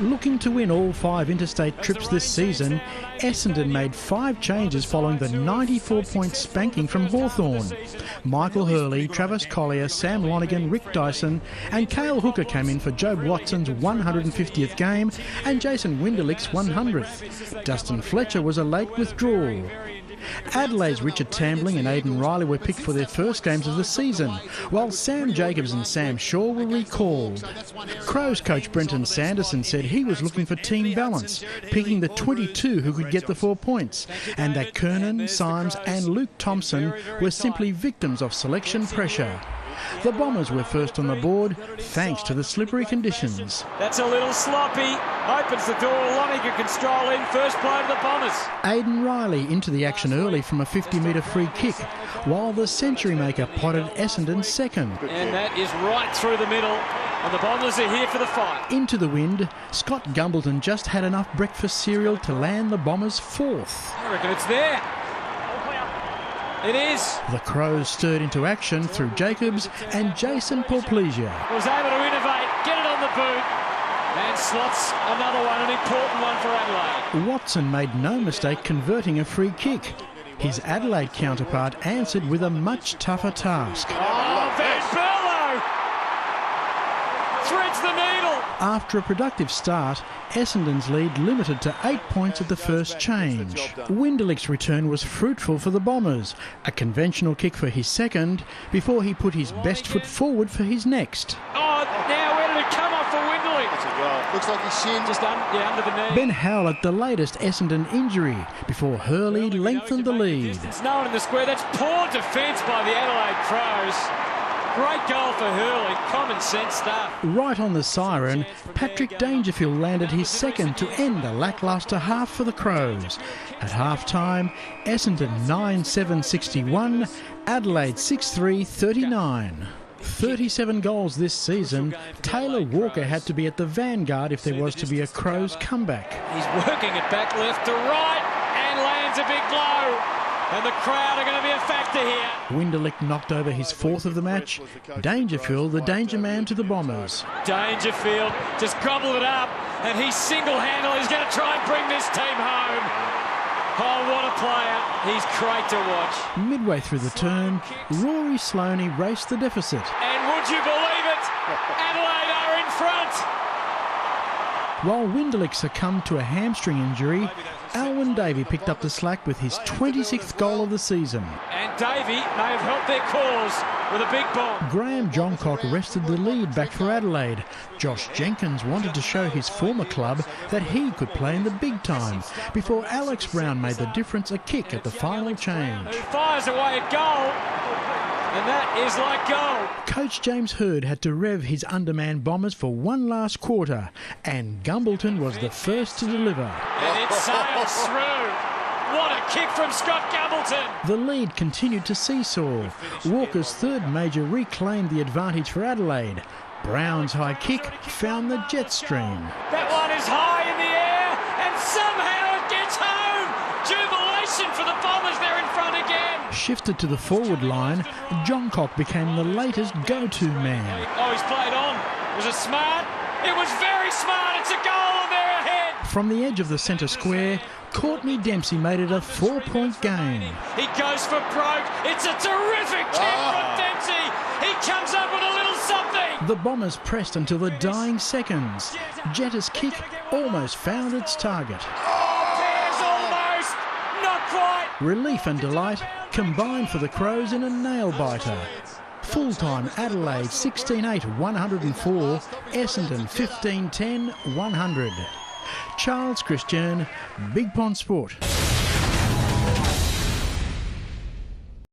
Looking to win all 5 interstate trips this season, Essendon made 5 changes following the 94-point spanking from Hawthorn. Michael Hurley, Travis Collier, Sam Lonigan, Rick Dyson and Cale Hooker came in for Jobe Watson's 150th game and Jason Winderlick's 100th. Dustin Fletcher was a late withdrawal. Adelaide's Richard Tambling and Aidan Riley were picked for their first games of the season, while Sam Jacobs and Sam Shaw were recalled. Crows coach Brenton Sanderson said he was looking for team balance, picking the 22 who could get the 4 points, and that Kernan, Symes and Luke Thompson were simply victims of selection pressure. The Bombers were first on the board, thanks to the slippery conditions. That's a little sloppy. Opens the door. Lonigan can stroll in. First play of the Bombers. Aidan Riley into the action early from a 50-metre free kick, while the century maker potted Essendon second. And that is right through the middle. And the Bombers are here for the fight. Into the wind, Scott Gumbleton just had enough breakfast cereal to land the Bombers 4th. I reckon it's there. It is. The Crows stirred into action through Jacobs and Jason Porplesia. Was able to innovate, get it on the boot, and slots another one, an important one for Adelaide. Watson made no mistake converting a free kick. His Adelaide counterpart answered with a much tougher task. Oh, Van Berlo threads the needle. After a productive start, Essendon's lead limited to 8 points at the first change. Winderlick's return was fruitful for the Bombers, a conventional kick for his second, before he put his best foot forward for his next. Oh, now where did it come off for Winderlick? That's a goal. Looks like his shin just under the knee. Ben Howlett, the latest Essendon injury, before Hurley lengthened the lead. No one in the square. That's poor defence by the Adelaide Crows. Great goal for Hurley, common sense stuff. Right on the siren, Patrick Dangerfield landed his second to end a lacklustre half for the Crows. At half-time, Essendon 9-7-61, Adelaide 6-3-39. 37 goals this season, Taylor Walker had to be at the vanguard if there was to be a Crows comeback. He's working it back left to right and lands a big blow. And the crowd are going to be a factor here. Winderlick knocked over his 4th of the match. Dangerfield, the danger man to the Bombers. Dangerfield just gobbled it up, and he's single-handedly. He's going to try and bring this team home. Oh, what a player. He's great to watch. Midway through the term, Rory Sloaney raced the deficit. And would you believe it? Adelaide are in front. While Winderlick succumbed to a hamstring injury, Alwyn Davey picked up the slack with his 26th goal of the season. And Davey may have helped their cause with a big bomb. Graham Johncock wrested the lead back for Adelaide. Josh Jenkins wanted to show his former club that he could play in the big time, before Alex Brown made the difference a kick at the final change. Who fires away at goal, and that is like goal. Coach James Hird had to rev his undermanned Bombers for one last quarter, and Gumbleton was the first to deliver. And it sails through. What a kick from Scott Gumbleton. The lead continued to seesaw. Walker's third major reclaimed the advantage for Adelaide. Brown's high kick found the jet stream. That one is high in the air, and somehow it gets home. Jubilation for the Bombers, they're in front again. Shifted to the forward line, Johncock became the latest go-to man. Oh, he's played on. Was it smart? It was very smart. It's a goal and they're ahead. From the edge of the centre square, Courtney Dempsey made it a 4-point game. He goes for broke. It's a terrific kick from Dempsey. He comes up with a little something. The Bombers pressed until the dying seconds. Jetta's kick almost found its target. Oh, Pear's almost. Not quite. Relief and delight combined for the Crows in a nail-biter. Full-time Adelaide 16-8-104, Essendon 15-10-100. Charles Christian, Big Pond Sport.